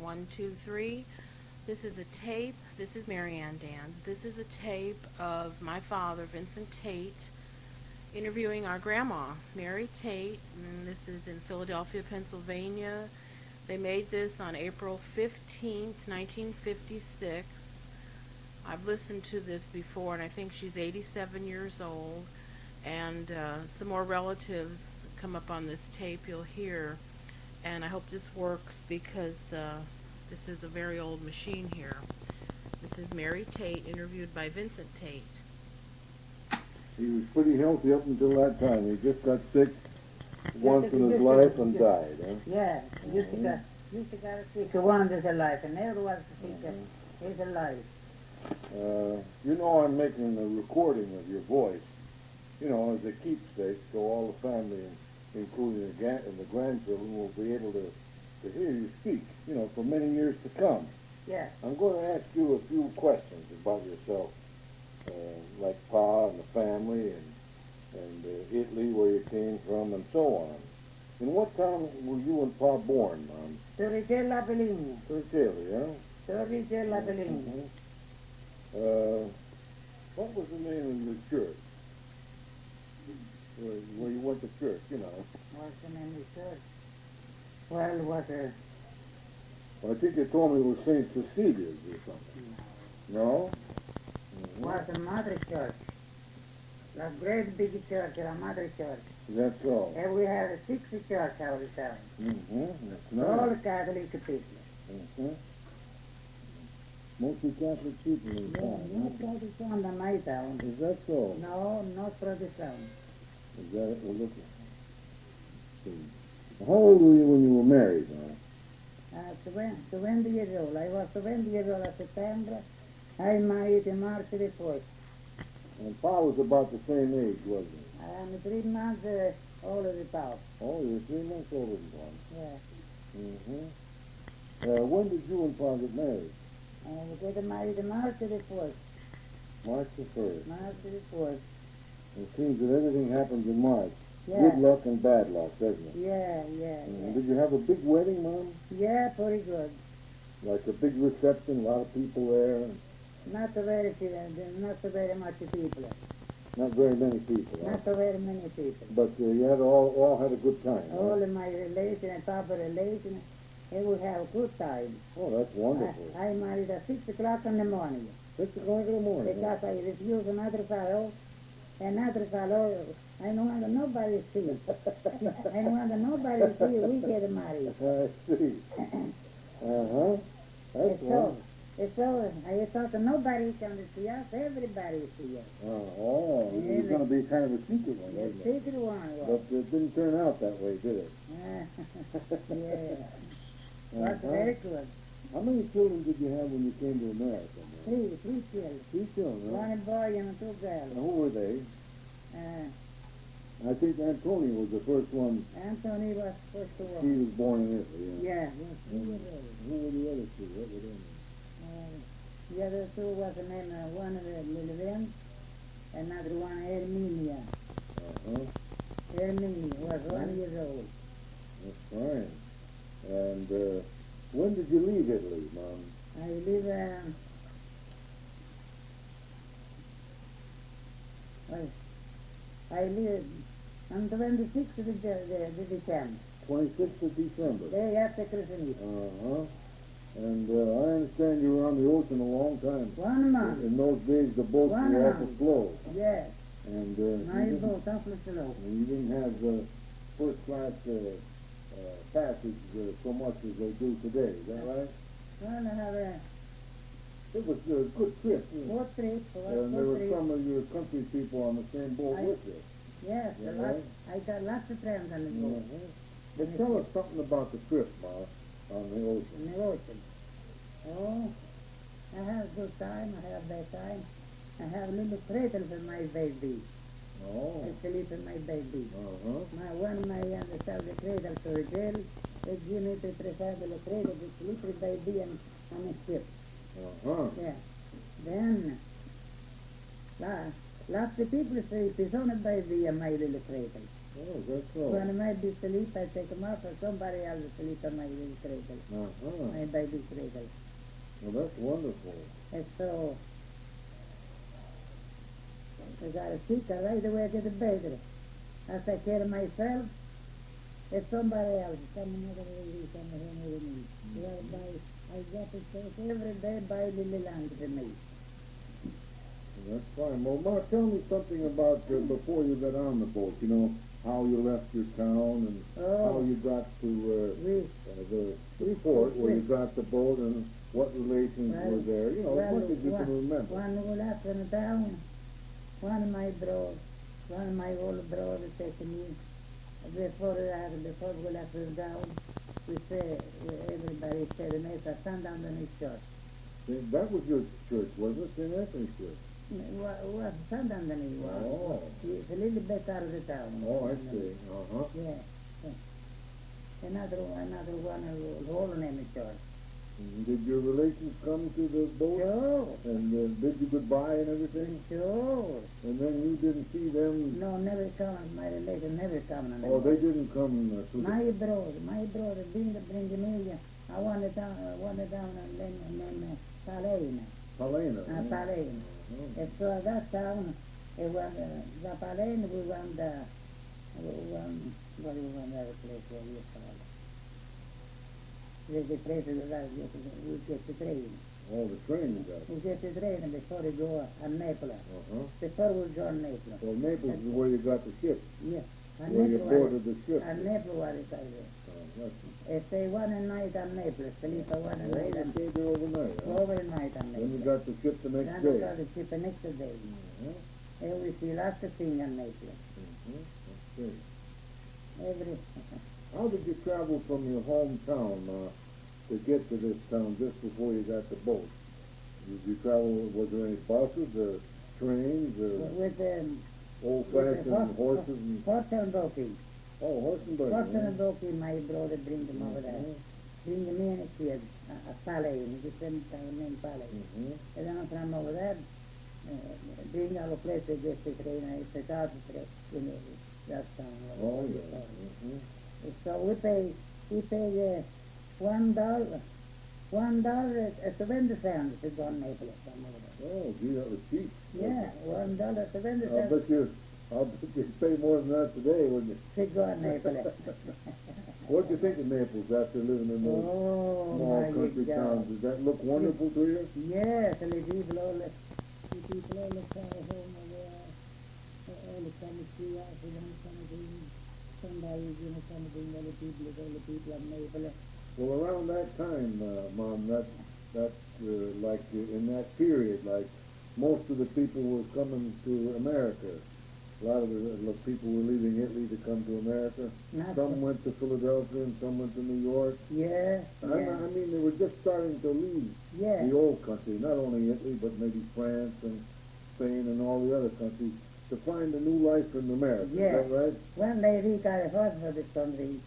One, two, three. This is a tape. This is Marianne Dan. This is a tape of my father, Vincent Tate, interviewing our grandma, Mary Tate. And this is in Philadelphia, Pennsylvania. They made this on April 15th, 1956. I've listened to this before, and I think she's 87 years old. And some more relatives come up on this tape you'll hear. And I hope this works because this is a very old machine here. This is Mary Tate, interviewed by Vincent Tate. He was pretty healthy up until that time. He just got sick once in his life and died. Huh? Yeah, used to get sick once in his life, and never was sick his life. You know, I'm making a recording of your voice, you know, as a keepsake, so all the family, including the grandchildren, will be able to hear you speak, you know, for many years to come. Yeah. I'm going to ask you a few questions about yourself, like Pa and the family and Italy, where you came from, and so on. In what town were you and Pa born, Mom? Torricella Bellini. Torricelli, huh? Torricella Bellini. What was the name of the church? Where you went to church, you know. What's the name of the church? Well, what a... I think you told me it was St. Cecilia's or something. No? Mm-hmm. Was a mother church. A great big church, a mother church. That's all. And we had 60 church out of town. Mm-hmm. That's All nice. Catholic people. Mm-hmm. Mostly Catholic people in Yeah, town. not Protestant in my town. Is that so? No, not Protestant. Is that it? Well, look. How old were you when you were married, huh? 20 years old. I was 20 years old at September. I married in March the 4th. And Pa was about the same age, wasn't he? I am 3 months older than Pa. Oh, you were 3 months older than Pa. Yeah. Mm-hmm. When did you and Pa get married? We got married in March the 4th. March the 1st. March the 4th. It seems that everything happens in March. Yeah. Good luck and bad luck, doesn't it? Yeah, yeah, yeah. Did you have a big wedding, Mom? Yeah, pretty good. Like a big reception, a lot of people there? Not so very, not so very much people. Not very many people, huh? Not so very many people. But you had all had a good time, huh? All of my relations and Papa relations, they would have a good time. Oh, that's wonderful. I married at 6 o'clock in the morning. 6 o'clock in the morning. Because I refused another fellow. Another fellow, I don't want nobody to see. I don't want nobody to see. We get married. I see. Uh-huh. That's So I thought that nobody can see us. Everybody see us. Oh, it was going to be kind of a secret one, The wasn't it? secret one But was. it didn't turn out that way, did it? Yeah. Was Uh-huh. very good. How many children did you have when you came to America, Mom? Three children. 3 children, huh? One boy and 2 And girls. who were they? Uh, I think Antonia was the first one. Anthony was first She one. was born in Italy, yeah. Yeah, he was 3 years old. Who were the other 2? What were they? The other 2 was named one Little Vince, another one Herminia. Uh-huh. Herminia was 1 year old. That's fine. And when did you leave Italy, Mom? I live, I live on 26th of December, 26th of December. day after Christmas. Uh-huh. And I understand you were on the ocean a long time. 1 month. In those days, the boats One were awful month. slow. Yes, And my you boat, awfully slow. didn't have first-class passage so much as they do today. Is that right? Well, I have a It was a good trip. boat trip, And there were some of your country people on the same boat with you. Yes, Yeah, a lot, right. I got lots of friends on the boat, But tell us something about the trip, Ma, on the ocean. in the ocean. Oh, I have a good time, I have bad time. I have a little cradle for my baby. Oh. I sleep in my baby. Uh-huh. When my understand the cradle to a jail, they give me to present the cradle to sleep with baby on a ship. Uh-huh. Yeah. Then, lots of people sleep is on a baby in my little cradle. Oh, that's so. When I might be asleep, I take them off, or somebody else is asleep on my little cradle. Uh-huh. My baby cradle. Well, that's wonderful. And so, I got a seat right away to the baby. I take care of myself. If somebody else, some another lady, some another me. I got to take every day buy a little land for me. That's fine. Well, Ma, tell me something about before you got on the boat. You know, how you left your town and how you got to the port where you got the boat and what relations were there. You know, what did you can remember? When we left in the town, one of my old brothers said to me, before we left the town, we said, everybody said, and they said, stand down the next church. That was your church, wasn't it? St. Anthony's Church. What stand down the next one? Oh. It's a little bit out of the town. Oh, I see. Uh-huh. Yeah. Another one, whole name is church. Did your relations come to the boat? Sure. And bid you goodbye and everything? Sure. And then you didn't see them? No, never come. My relation never come. Oh, they didn't come to my brother, bring me. I wanted down and then Palena. Palena. Palena. And so at that town, it was the Palena. We went what do you want that place where you call it? The place that we get the train. Oh, the train you got. We get the train before we go to Naples. Uh-huh. Before we join Naples. Well, Naples is where you got the ship. Yeah. Where you boarded the ship. And Naples was it. If they one a night on Naples, sleep one a night on stayed there overnight. Huh? Overnight on Naples. Then you got the ship the next then day. we got the ship the next day. Uh-huh. And we see lots of things on Naples. Okay. Every. How did you travel from your hometown to get to this town just before you got the boat? Did you travel, was there any buses or trains or with old-fashioned horses? Horse and buggy. Oh, horse and buggy. Horse and buggy, my brother bring them over there. Bring them in a kid, a palais, the same time in palais. And then from over there, bring our place to get the train, and it's a car train, you know, that town. Oh, yeah. So we pay $1, $1.20 to go on Naples. Oh, gee, that was cheap. Yeah, $1.20. I'll bet you pay more than that today, wouldn't you? To go on Naples. What do you think of Naples after living in those small country towns? Does that look wonderful to you? Yes, and the people all come home all the time to see us, somebody, come to bring all the people of Naples. Well, around that time, Mom, like in that period, like most of the people were coming to America. A lot of the people were leaving Italy to come to America. Some went to Philadelphia and some went to New York. Yeah. I mean, they were just starting to leave the old country, not only Italy, but maybe France and Spain and all the other countries, to find a new life in America. Yeah. Is that right? One lady got a husband for this country.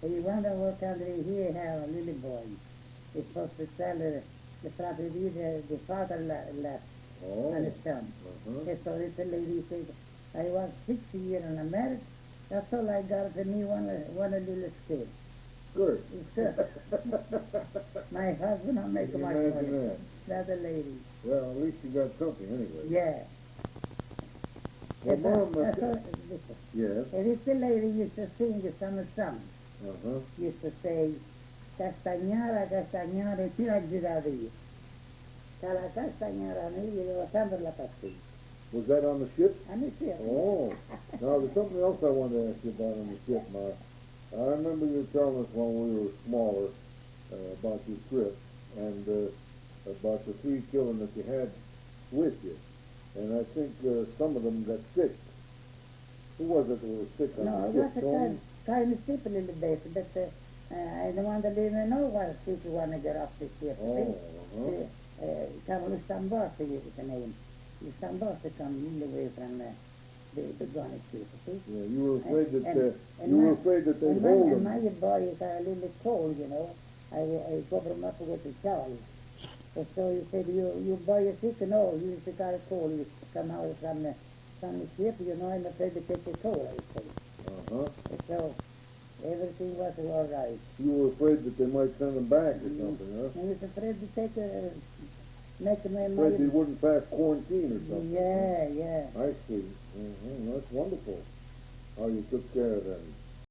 He went to what country he have a little boy. He's supposed to sell the property the father left and his son. And so this lady said, I was 60 years in America. That's all I got for me, one little skirt. Good. My husband don't make much money. That's a lady. Well, at least you got something anyway. Yeah. Well, Mom, yes. And this lady used to sing the summer song. Used to say, Castañara, Castañara, tira giradillo. Cada castañara, me llevo bastante la pastilla. Was that on the ship? On the ship. Oh. Now, there's something else I wanted to ask you about on the ship, Ma. I remember you telling us when we were smaller about your trip and about the 3 children that you had with you. And I think some of them got sick. Who was it that was sick on the ship? No, it was kind of sick a little bit, but I don't want to even know what people want to get off the ship. Come Lustanbos is the name. Lustanbos come a little away from the gunny ship. Yeah, you were afraid that they'd hold them. My boy got a little cold, you know. I covered him up with a towel. And so he said, you boy are sick? No, you got a cold. You come out from the ship, you know, I'm afraid to take the cold, I said. Uh-huh. So everything was all right. You were afraid that they might send them back or something, huh? I was afraid to take make my Afraid they wouldn't pass quarantine or something. Yeah, yeah. I see. That's wonderful how you took care of them.